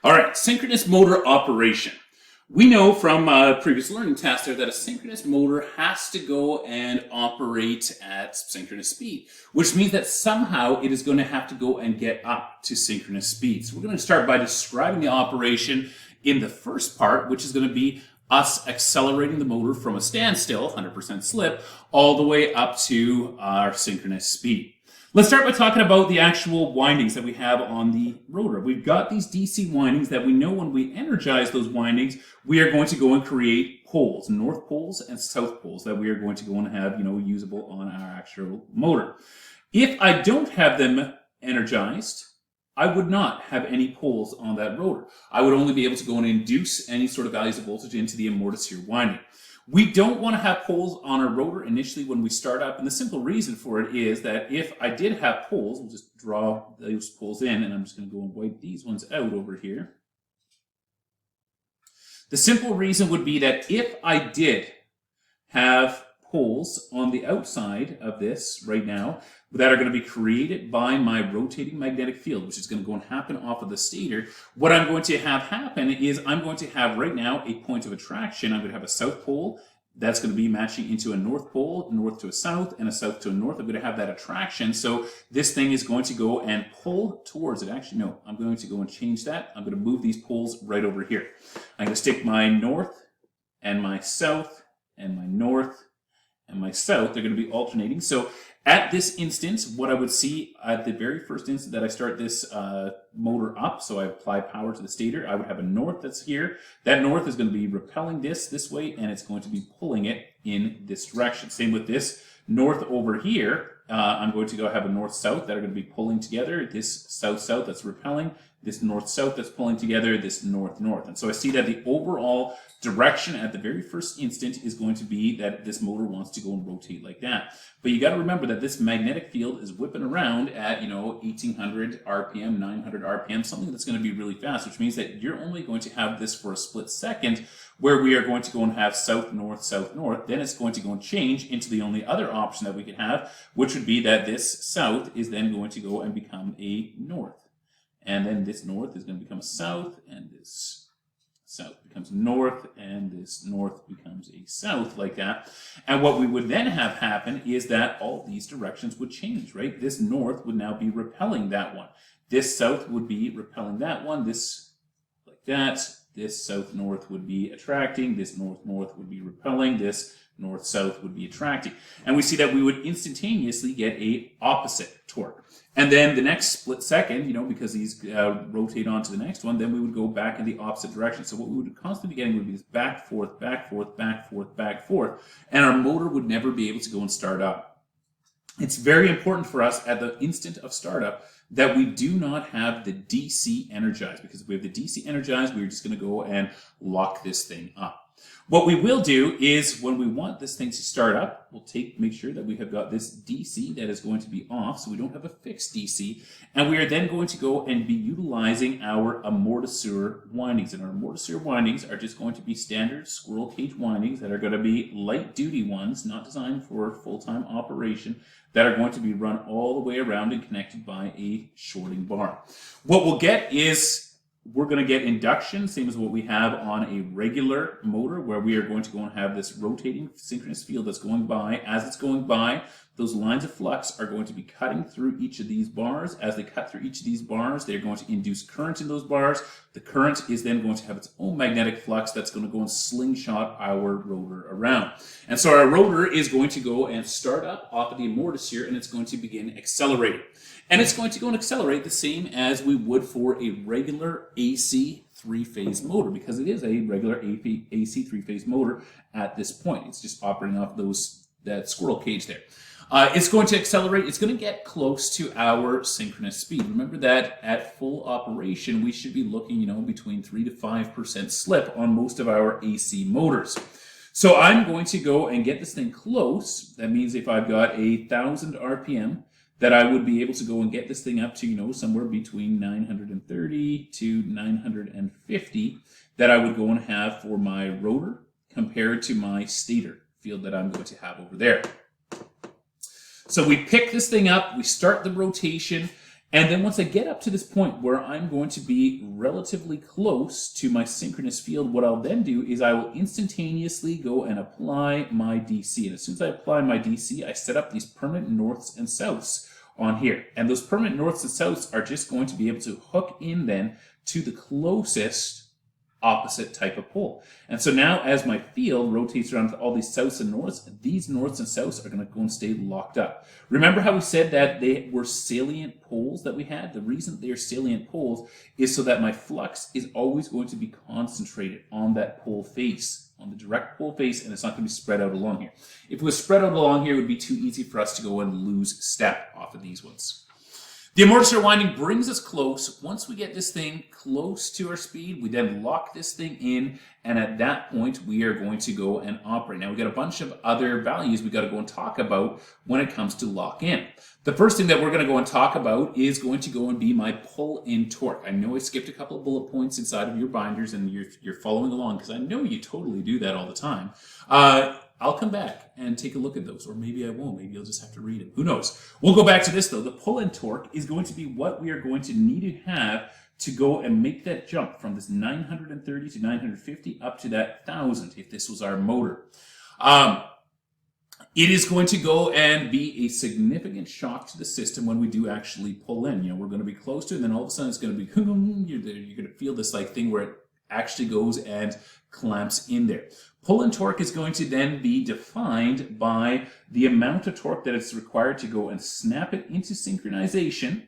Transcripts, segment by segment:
All right, synchronous motor operation. We know from previous learning tasks there that a synchronous motor has to go and operate at synchronous speed, which means that somehow it is going to have to go and get up to synchronous speed. So we're going to start by describing the operation in the first part, which is going to be us accelerating the motor from a standstill, 100% slip, all the way up to our synchronous speed. Let's start by talking about the actual windings that we have on the rotor. We've got these DC windings that we know when we energize those windings, we are going to go and create poles, north poles and south poles that we are going to go and have, usable on our actual motor. If I don't have them energized, I would not have any poles on that rotor. I would only be able to go and induce any sort of values of voltage into the amortisseur winding. We don't want to have poles on our rotor initially when we start up, and the simple reason for it is that if I did have poles, we'll just draw those poles in, and I'm just going to go and wipe these ones out over here. The simple reason would be that if I did have poles on the outside of this right now that are going to be created by my rotating magnetic field, which is going to go and happen off of the stator, what I'm going to have happen is I'm going to have right now a point of attraction. I'm going to have a south pole that's going to be matching into a north pole, north to a south, and a south to a north. I'm going to have that attraction. So this thing is going to go and pull towards it. Actually, no, I'm going to go and change that. I'm going to move these poles right over here. I'm going to stick my north and my south and my north and my south. They're going to be alternating. So at this instance, what I would see at the very first instant that I start this motor up, so I apply power to the stator, I would have a north that's here. That north is going to be repelling this way, and it's going to be pulling it in this direction. Same with this north over here. I'm going to go have a north-south that are going to be pulling together. This south-south that's repelling, this north-south that's pulling together, this north-north. And so I see that the overall direction at the very first instant is going to be that this motor wants to go and rotate like that. But you got to remember that this magnetic field is whipping around at, 1800 RPM, 900 RPM, something that's going to be really fast, which means that you're only going to have this for a split second where we are going to go and have south-north, south-north. Then it's going to go and change into the only other option that we could have, which would be that this south is then going to go and become a north. And then this north is going to become a south, and this south becomes north, and this north becomes a south, like that. And what we would then have happen is that all these directions would change, right? This north would now be repelling that one. This south would be repelling that one, this like that. This south-north would be attracting, this north-north would be repelling, this north-south would be attracting. And we see that we would instantaneously get a opposite torque. And then the next split second, because these rotate onto the next one, then we would go back in the opposite direction. So what we would constantly be getting would be this back, forth, back, forth, back, forth, back, forth. And our motor would never be able to go and start up. It's very important for us at the instant of startup that we do not have the DC energized, because if we have the DC energized, we're just going to go and lock this thing up. What we will do is when we want this thing to start up, we'll make sure that we have got this DC that is going to be off, so we don't have a fixed DC, and we are then going to go and be utilizing our amortisseur windings. And our amortisseur windings are just going to be standard squirrel cage windings that are going to be light duty ones, not designed for full-time operation, that are going to be run all the way around and connected by a shorting bar. What we'll get is we're going to get induction, same as what we have on a regular motor, where we are going to go and have this rotating synchronous field that's going by. As it's going by, those lines of flux are going to be cutting through each of these bars. As they cut through each of these bars, they're going to induce current in those bars. The current is then going to have its own magnetic flux that's going to go and slingshot our rotor around. And so our rotor is going to go and start up off of the amortisseur, and it's going to begin accelerating. And it's going to go and accelerate the same as we would for a regular AC three-phase motor, because it is a regular AC three-phase motor at this point. It's just operating off that squirrel cage there. It's going to accelerate. It's going to get close to our synchronous speed. Remember that at full operation, we should be looking, between 3 to 5% slip on most of our AC motors. So I'm going to go and get this thing close. That means if I've got 1,000 RPM, that I would be able to go and get this thing up to, somewhere between 930 to 950, that I would go and have for my rotor compared to my stator field that I'm going to have over there. So we pick this thing up, we start the rotation, And then once I get up to this point where I'm going to be relatively close to my synchronous field, what I'll then do is I will instantaneously go and apply my DC. And as soon as I apply my DC, I set up these permanent norths and souths on here. And those permanent norths and souths are just going to be able to hook in then to the closest opposite type of pole. And so now as my field rotates around all these souths and norths, these norths and souths are going to go and stay locked up. Remember how we said that they were salient poles that we had? The reason they are salient poles is so that my flux is always going to be concentrated on that pole face, on the direct pole face, and it's not going to be spread out along here. If it was spread out along here, it would be too easy for us to go and lose step off of these ones. The amortisseur winding brings us close. Once we get this thing close to our speed, we then lock this thing in, and at that point, we are going to go and operate. Now, we've got a bunch of other values we've got to go and talk about when it comes to lock-in. The first thing that we're going to go and talk about is going to go and be my pull-in torque. I know I skipped a couple of bullet points inside of your binders, and you're following along, because I know you totally do that all the time. I'll come back and take a look at those, or maybe I won't. Maybe you'll just have to read them. Who knows? We'll go back to this, though. The pull-in torque is going to be what we are going to need to have to go and make that jump from this 930 to 950 up to that 1,000, if this was our motor. It is going to go and be a significant shock to the system when we do actually pull in. You know, we're going to be close to it, and then all of a sudden it's going to be, you're going to feel this like thing where it actually goes and clamps in there. Pull-in torque is going to then be defined by the amount of torque that is required to go and snap it into synchronization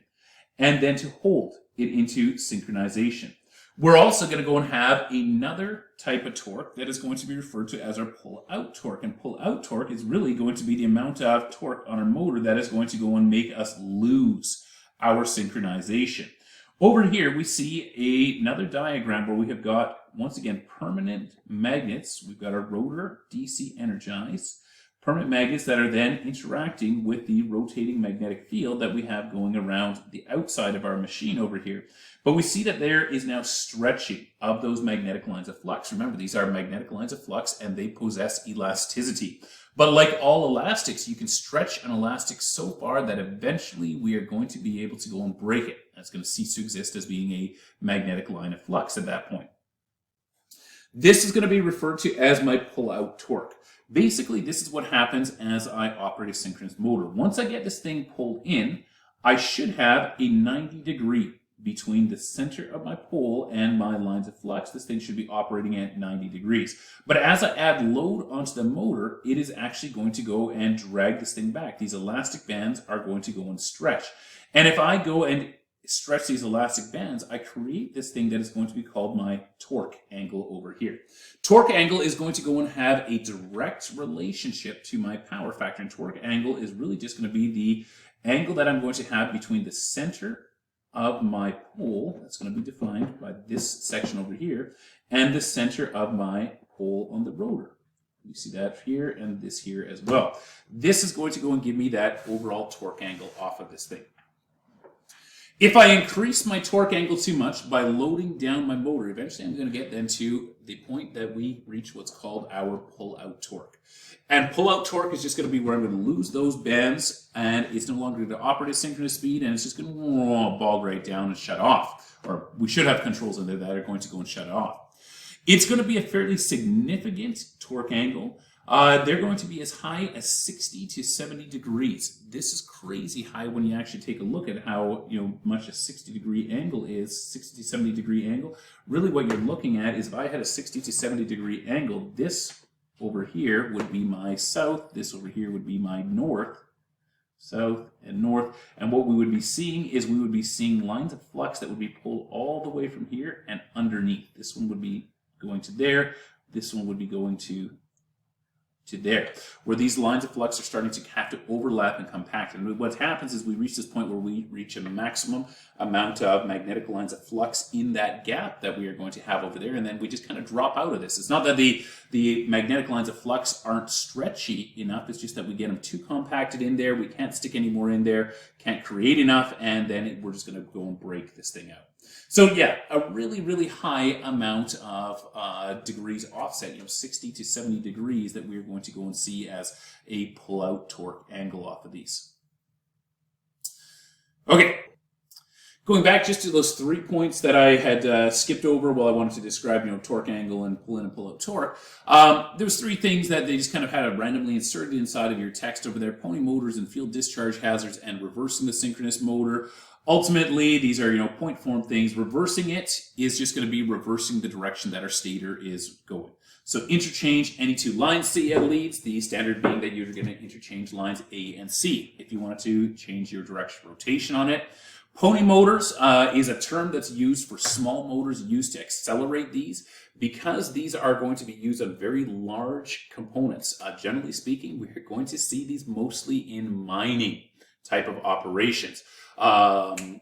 and then to hold it into synchronization. We're also going to go and have another type of torque that is going to be referred to as our pull-out torque. And pull-out torque is really going to be the amount of torque on our motor that is going to go and make us lose our synchronization. Over here, we see another diagram where we have got, once again, permanent magnets. We've got our rotor DC energized, permanent magnets that are then interacting with the rotating magnetic field that we have going around the outside of our machine over here. But we see that there is now stretching of those magnetic lines of flux. Remember, these are magnetic lines of flux and they possess elasticity. But like all elastics, you can stretch an elastic so far that eventually we are going to be able to go and break it. That's going to cease to exist as being a magnetic line of flux at that point. This is going to be referred to as my pull-out torque. Basically, this is what happens as I operate a synchronous motor. Once I get this thing pulled in, I should have a 90-degree between the center of my pole and my lines of flux. This thing should be operating at 90 degrees. But as I add load onto the motor, it is actually going to go and drag this thing back. These elastic bands are going to go and stretch. And if I go and stretch these elastic bands, I create this thing that is going to be called my torque angle over here. Torque angle is going to go and have a direct relationship to my power factor. And torque angle is really just going to be the angle that I'm going to have between the center of my pole, that's going to be defined by this section over here, and the center of my pole on the rotor. You see that here and this here as well. This is going to go and give me that overall torque angle off of this thing. If I increase my torque angle too much by loading down my motor, eventually I'm going to get then to the point that we reach what's called our pull-out torque. And pull-out torque is just going to be where I'm going to lose those bands, and it's no longer going to operate at synchronous speed, and it's just going to bog right down and shut off. Or we should have controls in there that are going to go and shut it off. It's going to be a fairly significant torque angle. They're going to be as high as 60 to 70 degrees. This is crazy high when you actually take a look at how much a 60-degree angle is, 60 to 70 degree angle. Really what you're looking at is if I had a 60 to 70 degree angle, this over here would be my south, this over here would be my north, south and north, and what we would be seeing is we would be seeing lines of flux that would be pulled all the way from here and underneath. This one would be going to there, this one would be going to there, where these lines of flux are starting to have to overlap and compact. And what happens is we reach this point where we reach a maximum amount of magnetic lines of flux in that gap that we are going to have over there, and then we just kind of drop out of this. It's not that the magnetic lines of flux aren't stretchy enough, it's just that we get them too compacted in there, we can't stick any more in there, can't create enough, and then we're just going to go and break this thing out. So yeah, a really, really high amount of degrees offset, 60 to 70 degrees that we're going to go and see as a pull-out torque angle off of these. Okay, Going back just to those 3 points that I had skipped over while I wanted to describe, torque angle and pull in and pull out torque, there was 3 things that they just kind of had randomly inserted inside of your text over there: pony motors and field discharge hazards and reversing the synchronous motor. Ultimately, these are, point form things. Reversing it is just going to be reversing the direction that our stator is going. So interchange any 2 lines that you have leads, the standard being that you're going to interchange lines A and C if you want to change your direction of rotation on it. Pony motors is a term that's used for small motors used to accelerate these, because these are going to be used on very large components. Generally speaking, we're going to see these mostly in mining type of operations. I'm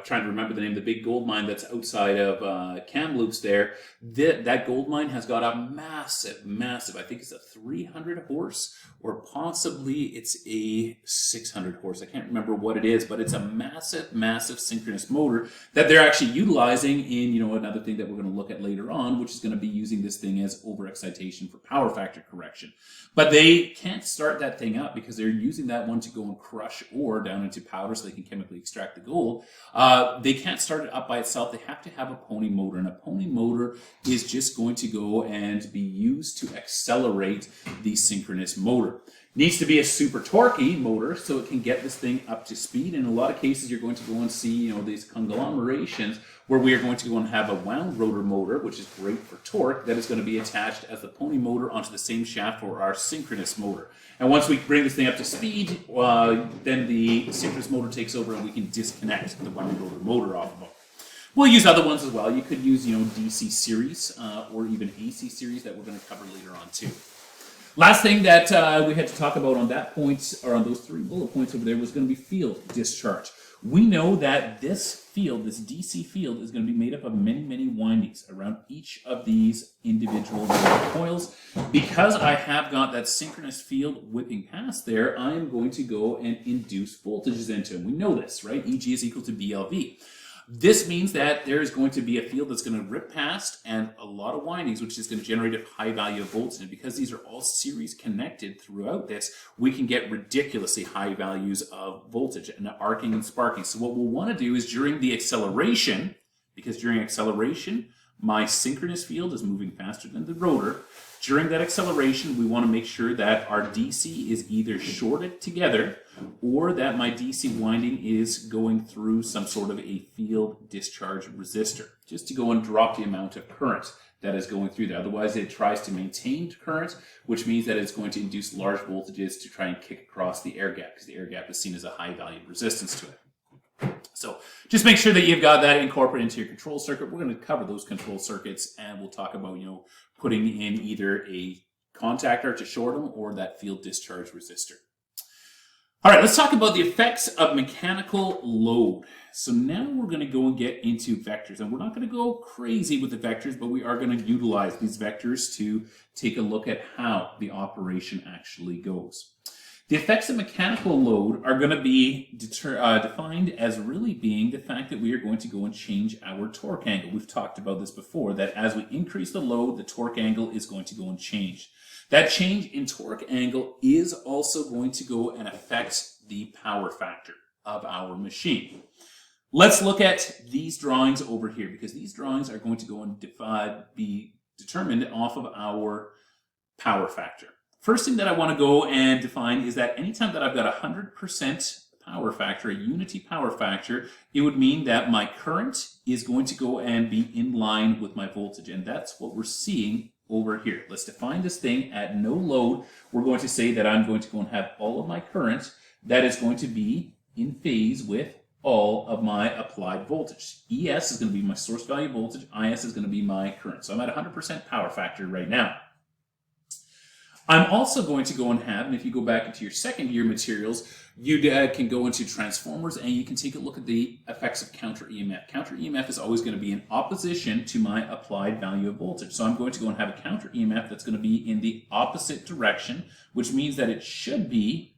trying to remember the name of the big gold mine that's outside of Kamloops there. That gold mine has got a massive, I think it's a 300 horse, or possibly it's a 600 horse. I can't remember what it is, but it's a massive synchronous motor that they're actually utilizing in, another thing that we're going to look at later on, which is going to be using this thing as overexcitation for power factor correction. But they can't start that thing up because they're using that one to go and crush ore down into powder so they can chemically extract the gold. They can't start it up by itself. They have to have a pony motor, and a pony motor is just going to go and be used to accelerate the synchronous motor. Needs to be a super torquey motor so it can get this thing up to speed. In a lot of cases, you're going to go and see, these conglomerations where we are going to go and have a wound rotor motor, which is great for torque, that is going to be attached as the pony motor onto the same shaft for our synchronous motor. And once we bring this thing up to speed, then the synchronous motor takes over and we can disconnect the wound rotor motor off of it. We'll use other ones as well. You could use, DC series or even AC series that we're going to cover later on too. Last thing that we had to talk about on that point, or on those 3 bullet points over there, was going to be field discharge. We know that this field, this DC field, is going to be made up of many windings around each of these individual coils. Because I have got that synchronous field whipping past there, I am going to go and induce voltages into it. We know this, right? EG is equal to BLV. This means that there is going to be a field that's going to rip past and a lot of windings, which is going to generate a high value of volts. And because these are all series connected throughout this, we can get ridiculously high values of voltage and arcing and sparking. So what we'll want to do is during the acceleration, because during acceleration, my synchronous field is moving faster than the rotor. During that acceleration, we want to make sure that our DC is either shorted together or that my DC winding is going through some sort of a field discharge resistor, just to go and drop the amount of current that is going through there. Otherwise, it tries to maintain current, which means that it's going to induce large voltages to try and kick across the air gap, because the air gap is seen as a high value resistance to it. So just make sure that you've got that incorporated into your control circuit. We're going to cover those control circuits, and we'll talk about, putting in either a contactor to short them or that field discharge resistor. All right, let's talk about the effects of mechanical load. So now we're going to go and get into vectors, and we're not going to go crazy with the vectors, but we are going to utilize these vectors to take a look at how the operation actually goes. The effects of mechanical load are going to be defined as really being the fact that we are going to go and change our torque angle. We've talked about this before, that as we increase the load, the torque angle is going to go and change. That change in torque angle is also going to go and affect the power factor of our machine. Let's look at these drawings over here, because these drawings are going to go and be determined off of our power factor. First thing that I want to go and define is that anytime that I've got 100% power factor, a unity power factor, it would mean that my current is going to go and be in line with my voltage. And that's what we're seeing over here. Let's define this thing at no load. We're going to say that I'm going to go and have all of my current that is going to be in phase with all of my applied voltage. ES is going to be my source value voltage. IS is going to be my current. So I'm at 100% power factor right now. I'm also going to go and have, and if you go back into your second year materials, you can go into transformers and you can take a look at the effects of counter EMF. Counter EMF is always going to be in opposition to my applied value of voltage. So I'm going to go and have a counter EMF that's going to be in the opposite direction, which means that it should be,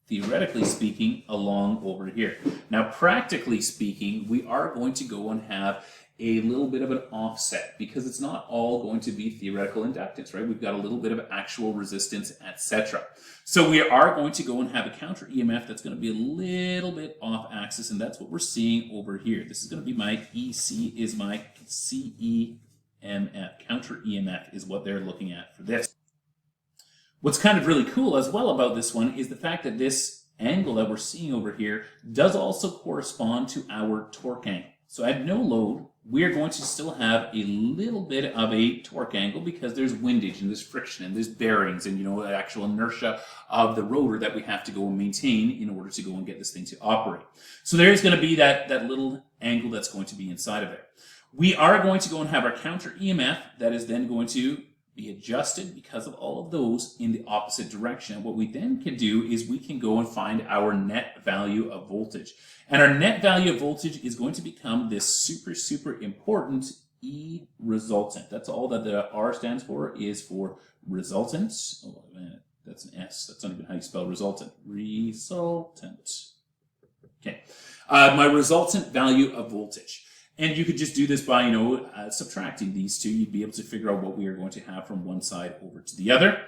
theoretically speaking, along over here. Now, practically speaking, we are going to go and have a little bit of an offset, because it's not all going to be theoretical inductance, right? We've got a little bit of actual resistance, etc. So we are going to go and have a counter EMF that's going to be a little bit off axis, and that's what we're seeing over here. This is going to be my EC is my CEMF. Counter EMF is what they're looking at for this. What's kind of really cool as well about this one is the fact that this angle that we're seeing over here does also correspond to our torque angle. So at no load, we're going to still have a little bit of a torque angle because there's windage and there's friction and there's bearings and, the actual inertia of the rotor that we have to go and maintain in order to go and get this thing to operate. So there's going to be that little angle that's going to be inside of it. We are going to go and have our counter EMF that is then going to be adjusted because of all of those in the opposite direction. What we then can do is we can go and find our net value of voltage. And our net value of voltage is going to become this super, super important E resultant. That's all that the R stands for, is for resultant. Oh, man, that's an S. That's not even how you spell resultant. Resultant. Okay. My resultant value of voltage. And you could just do this by, subtracting these two. You'd be able to figure out what we are going to have from one side over to the other.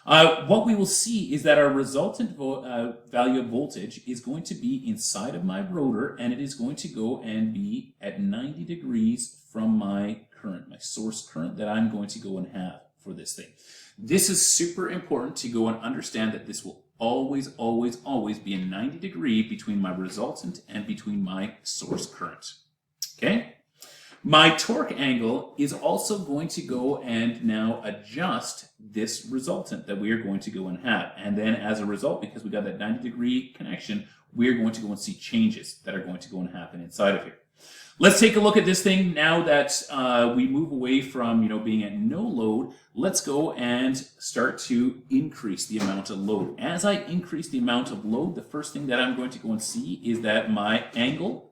What we will see is that our resultant value of voltage is going to be inside of my rotor, and it is going to go and be at 90 degrees from my current, my source current that I'm going to go and have for this thing. This is super important to go and understand that this will always, always, always be a 90 degree between my resultant and between my source current. Okay, my torque angle is also going to go and now adjust this resultant that we are going to go and have. And then as a result, because we got that 90 degree connection, we're going to go and see changes that are going to go and happen inside of here. Let's take a look at this thing now that we move away from being at no load. Let's go and start to increase the amount of load. As I increase the amount of load, the first thing that I'm going to go and see is that my angle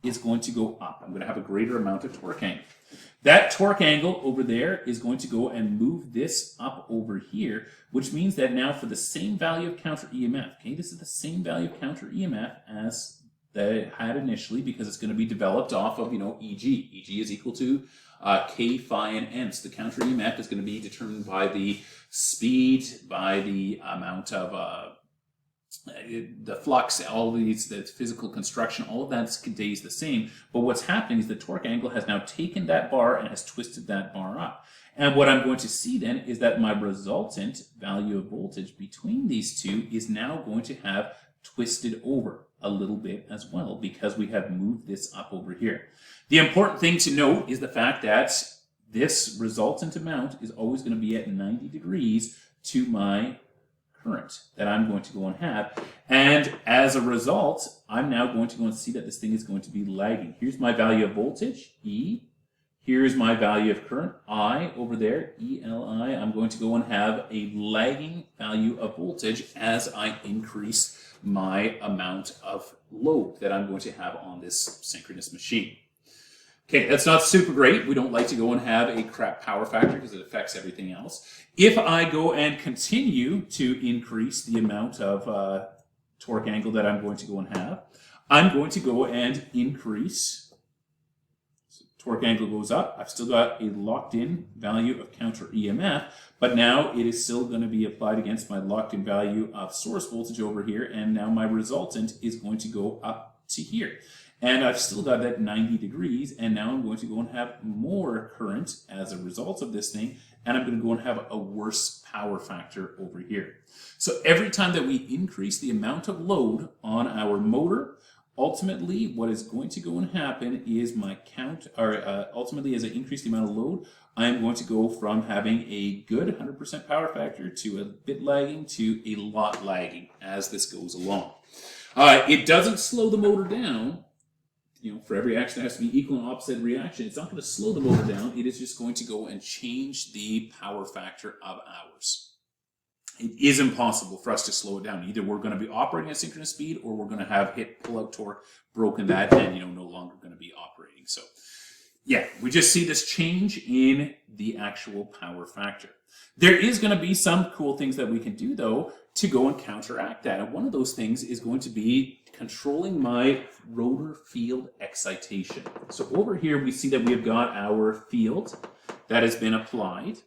is going to go up. I'm going to have a greater amount of torque angle. That torque angle over there is going to go and move this up over here, which means that now for the same value of counter EMF, okay, this is the same value of counter EMF as that it had initially, because it's going to be developed off of, EG. EG is equal to K, phi, and N. So the counter EMF is going to be determined by the speed, by the amount of the flux, all of these, the physical construction, all of that stays the same. But what's happening is the torque angle has now taken that bar and has twisted that bar up. And what I'm going to see then is that my resultant value of voltage between these two is now going to have twisted over a little bit as well, because we have moved this up over here. The important thing to note is the fact that this resultant amount is always going to be at 90 degrees to my current that I'm going to go and have. And as a result, I'm now going to go and see that this thing is going to be lagging. Here's my value of voltage, E. Here's my value of current, I, over there, ELI. I'm going to go and have a lagging value of voltage as I increase my amount of load that I'm going to have on this synchronous machine. Okay, that's not super great. We don't like to go and have a crap power factor because it affects everything else. If I go and continue to increase the amount of torque angle that I'm going to go and have, I'm going to go and increase. So torque angle goes up. I've still got a locked in value of counter EMF, but now it is still going to be applied against my locked in value of source voltage over here, and now my resultant is going to go up to here. And I've still got that 90 degrees, and now I'm going to go and have more current as a result of this thing, and I'm going to go and have a worse power factor over here. So every time that we increase the amount of load on our motor, ultimately what is going to go and happen is my ultimately as I increase the amount of load, I'm going to go from having a good 100% power factor to a bit lagging to a lot lagging as this goes along. It doesn't slow the motor down. For every action there has to be equal and opposite reaction. It's not going to slow the motor down. It is just going to go and change the power factor of ours. It is impossible for us to slow it down. Either we're going to be operating at synchronous speed, or we're going to have hit pull-out torque, broken that, and no longer going to be operating. So yeah, we just see this change in the actual power factor. There is going to be some cool things that we can do, though, to go and counteract that. And one of those things is going to be controlling my rotor field excitation. So over here, we see that we have got our field that has been applied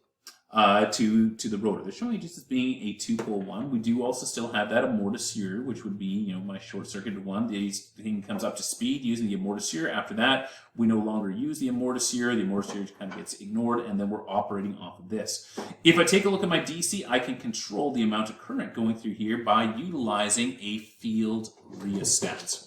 to the rotor. They're showing it just as being a 2-pole one. We do also still have that amortisseur, which would be, my short-circuited one. This thing comes up to speed using the amortisseur. After that, we no longer use the amortisseur. The amortisseur kind of gets ignored, and then we're operating off of this. If I take a look at my DC, I can control the amount of current going through here by utilizing a field rheostat.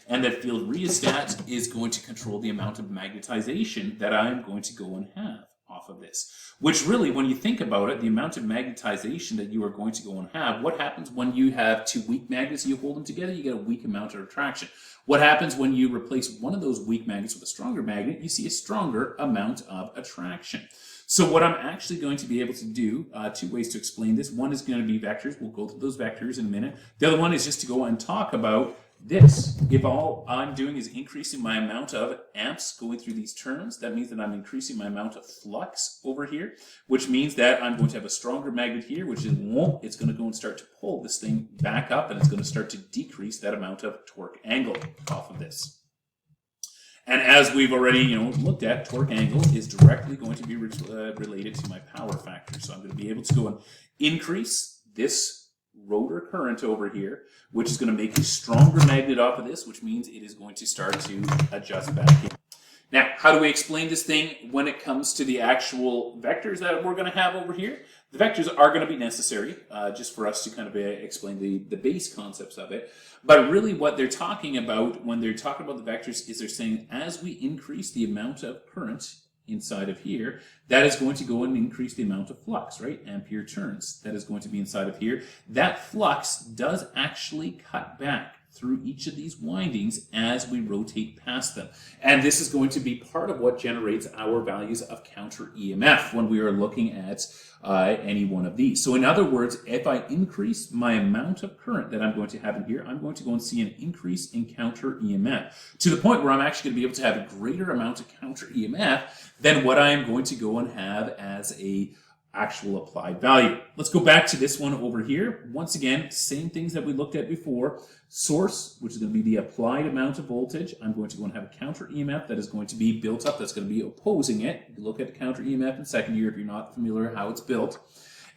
And that field rheostat is going to control the amount of magnetization that I'm going to go and have off of this. Which really, when you think about it, the amount of magnetization that you are going to go and have, what happens when you have two weak magnets, you hold them together, you get a weak amount of attraction. What happens when you replace one of those weak magnets with a stronger magnet, you see a stronger amount of attraction. So what I'm actually going to be able to do, two ways to explain this. One is going to be vectors. We'll go through those vectors in a minute. The other one is just to go and talk about this. If all I'm doing is increasing my amount of amps going through these terms, that means that I'm increasing my amount of flux over here, which means that I'm going to have a stronger magnet here, which is it's going to go and start to pull this thing back up, and it's going to start to decrease that amount of torque angle off of this. And as we've already looked at, torque angle is directly going to be related to my power factor. So I'm going to be able to go and increase this rotor current over here, which is going to make a stronger magnet off of this, which means it is going to start to adjust back in. Now, how do we explain this thing when it comes to the actual vectors that we're going to have over here? The vectors are going to be necessary just for us to kind of explain the base concepts of it. But really what they're talking about when they're talking about the vectors is they're saying as we increase the amount of current inside of here, that is going to go and increase the amount of flux, right? Ampere turns. That is going to be inside of here. That flux does actually cut back through each of these windings as we rotate past them. And this is going to be part of what generates our values of counter EMF when we are looking at any one of these. So in other words, if I increase my amount of current that I'm going to have in here, I'm going to go and see an increase in counter EMF to the point where I'm actually going to be able to have a greater amount of counter EMF than what I am going to go and have as a actual applied value. Let's go back to this one over here. Once again, same things that we looked at before. Source, which is going to be the applied amount of voltage. I'm going to go and have a counter EMF that is going to be built up, that's going to be opposing it. You look at counter EMF in second year if you're not familiar how it's built.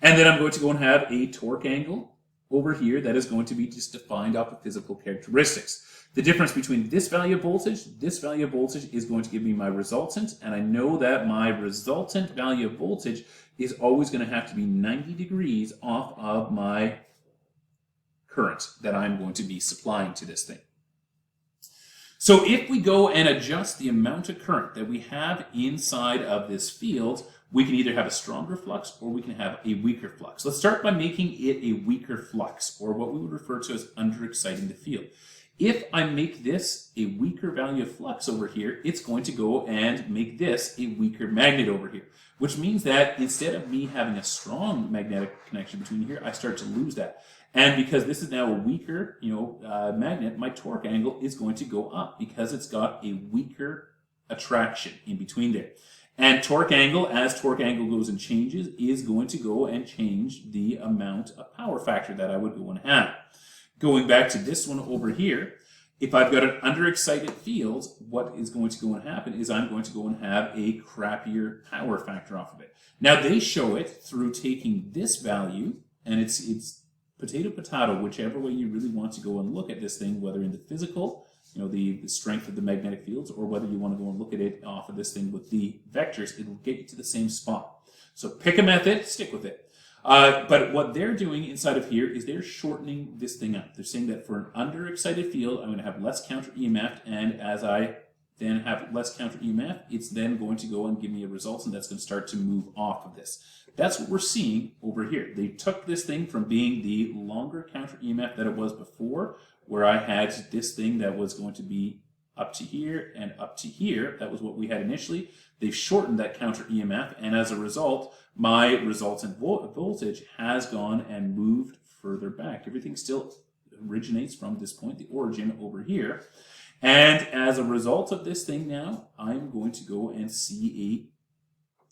And then I'm going to go and have a torque angle over here that is going to be just defined off of physical characteristics. The difference between this value of voltage is going to give me my resultant, and I know that my resultant value of voltage is always going to have to be 90 degrees off of my current that I'm going to be supplying to this thing. So if we go and adjust the amount of current that we have inside of this field, we can either have a stronger flux or we can have a weaker flux. Let's start by making it a weaker flux, or what we would refer to as underexciting the field. If I make this a weaker value of flux over here, it's going to go and make this a weaker magnet over here, which means that instead of me having a strong magnetic connection between here, I start to lose that. And because this is now a weaker, magnet, my torque angle is going to go up because it's got a weaker attraction in between there. And torque angle, as torque angle goes and changes, is going to go and change the amount of power factor that I would go and have. Going back to this one over here, if I've got an underexcited field, what is going to go and happen is I'm going to go and have a crappier power factor off of it. Now they show it through taking this value, and it's potato, whichever way you really want to go and look at this thing, whether in the physical, the strength of the magnetic fields, or whether you want to go and look at it off of this thing with the vectors, it will get you to the same spot. So pick a method, stick with it. But what they're doing inside of here is they're shortening this thing up. They're saying that for an underexcited field, I'm going to have less counter EMF, and as I then have less counter EMF, it's then going to go and give me a resultant that's going to start to move off of this. That's what we're seeing over here. They took this thing from being the longer counter EMF that it was before, where I had this thing that was going to be up to here and up to here. That was what we had initially. They've shortened that counter EMF, and as a result, my resultant voltage has gone and moved further back. Everything still originates from this point, the origin over here. And as a result of this thing now, I'm going to go and see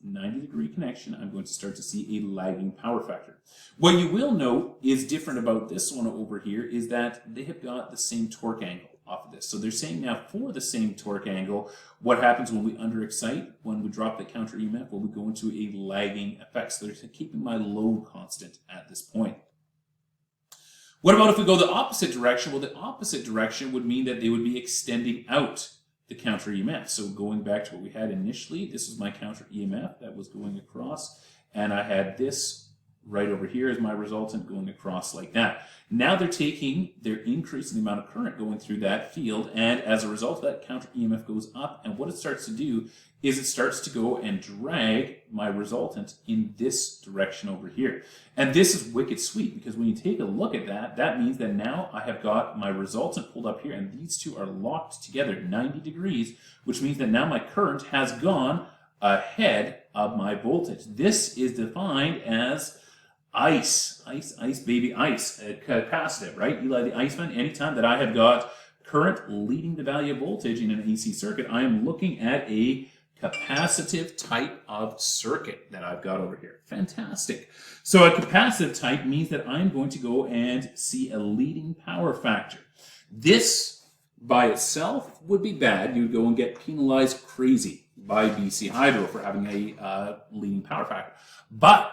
90-degree connection, I'm going to start to see a lagging power factor. What you will note is different about this one over here is that they have got the same torque angle off of this. So they're saying now for the same torque angle, what happens when we underexcite, when we drop the counter EMF, well, we go into a lagging effect. So they're keeping my load constant at this point. What about if we go the opposite direction? Well, the opposite direction would mean that they would be extending out the counter EMF. So going back to what we had initially, this is my counter EMF that was going across, and I had this right over here as my resultant going across like that. Now they're increasing the amount of current going through that field, and as a result of that, counter EMF goes up, and what it starts to do is it starts to go and drag my resultant in this direction over here. And this is wicked sweet, because when you take a look at that, that means that now I have got my resultant pulled up here, and these two are locked together 90 degrees, which means that now my current has gone ahead of my voltage. This is defined as ice, baby, ice, capacitive, right? Eli the Iceman, anytime that I have got current leading the value of voltage in an AC circuit, I am looking at a capacitive type of circuit that I've got over here. Fantastic. So a capacitive type means that I'm going to go and see a leading power factor. This by itself would be bad. You would go and get penalized crazy by BC Hydro for having a leading power factor. But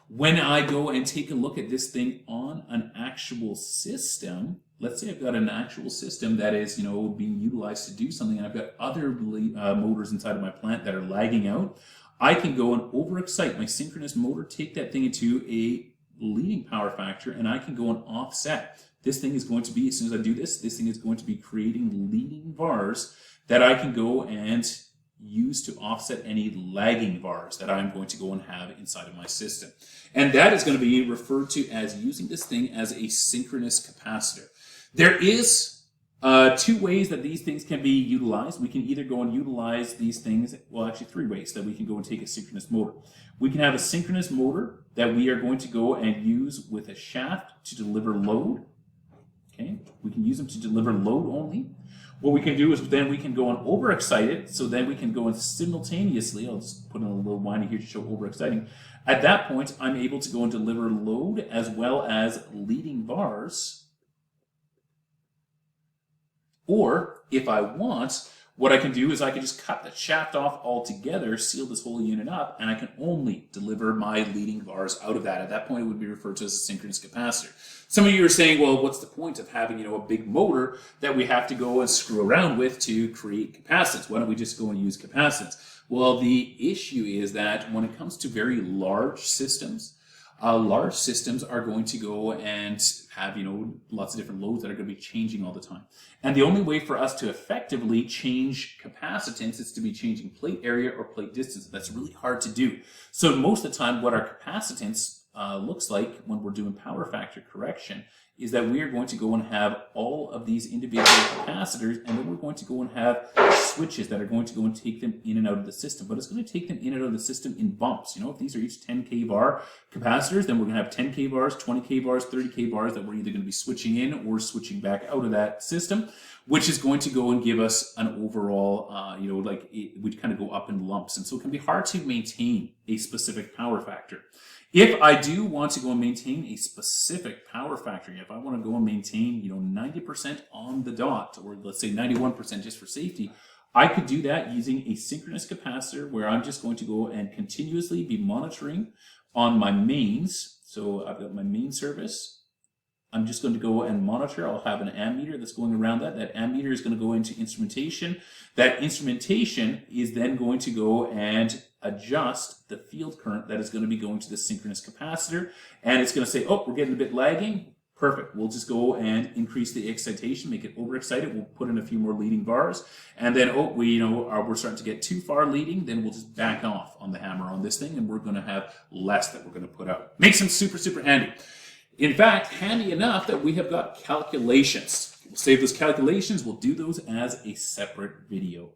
when I go and take a look at this thing on an actual system, let's say I've got an actual system that is, being utilized to do something, and I've got other motors inside of my plant that are lagging out, I can go and overexcite my synchronous motor, take that thing into a leading power factor, and I can go and offset. This thing is going to be, as soon as I do this thing is going to be creating leading VARs that I can go and use to offset any lagging VARs that I'm going to go and have inside of my system. And that is going to be referred to as using this thing as a synchronous capacitor. There is two ways that these things can be utilized. We can either go and utilize these things, well, actually three ways that we can go and take a synchronous motor. We can have a synchronous motor that we are going to go and use with a shaft to deliver load. Okay, we can use them to deliver load only. What we can do is then we can go and overexcite it, so then we can go and simultaneously, I'll just put in a little whiny here to show overexciting. At that point, I'm able to go and deliver load as well as leading VARs. Or, if I want, what I can do is I can just cut the shaft off altogether, seal this whole unit up, and I can only deliver my leading VARs out of that. At that point, it would be referred to as a synchronous capacitor. Some of you are saying, well, what's the point of having, a big motor that we have to go and screw around with to create capacitance? Why don't we just go and use capacitance? Well, the issue is that when it comes to very large systems are going to go and have, lots of different loads that are going to be changing all the time. And the only way for us to effectively change capacitance is to be changing plate area or plate distance. That's really hard to do. So most of the time, what our capacitance looks like when we're doing power factor correction is that we are going to go and have all of these individual capacitors, and then we're going to go and have switches that are going to go and take them in and out of the system. But it's going to take them in and out of the system in bumps. If these are each 10K bar capacitors, then we're going to have 10K bars, 20K bars, 30K bars that we're either going to be switching in or switching back out of that system, which is going to go and give us an overall, we kind of go up in lumps. And so it can be hard to maintain a specific power factor. If I do want to go and maintain a specific power factor, if I want to go and maintain, 90% on the dot, or let's say 91% just for safety, I could do that using a synchronous capacitor where I'm just going to go and continuously be monitoring on my mains. So I've got my main service. I'm just going to go and monitor. I'll have an ammeter that's going around that. That ammeter is going to go into instrumentation. That instrumentation is then going to go and adjust the field current that is going to be going to the synchronous capacitor. And it's going to say, oh, we're getting a bit lagging. Perfect. We'll just go and increase the excitation, make it overexcited. We'll put in a few more leading VARs. And then, we're starting to get too far leading. Then we'll just back off on the hammer on this thing, and we're going to have less that we're going to put out. Makes them super, super handy. In fact, handy enough that we have got calculations. We'll save those calculations. We'll do those as a separate video.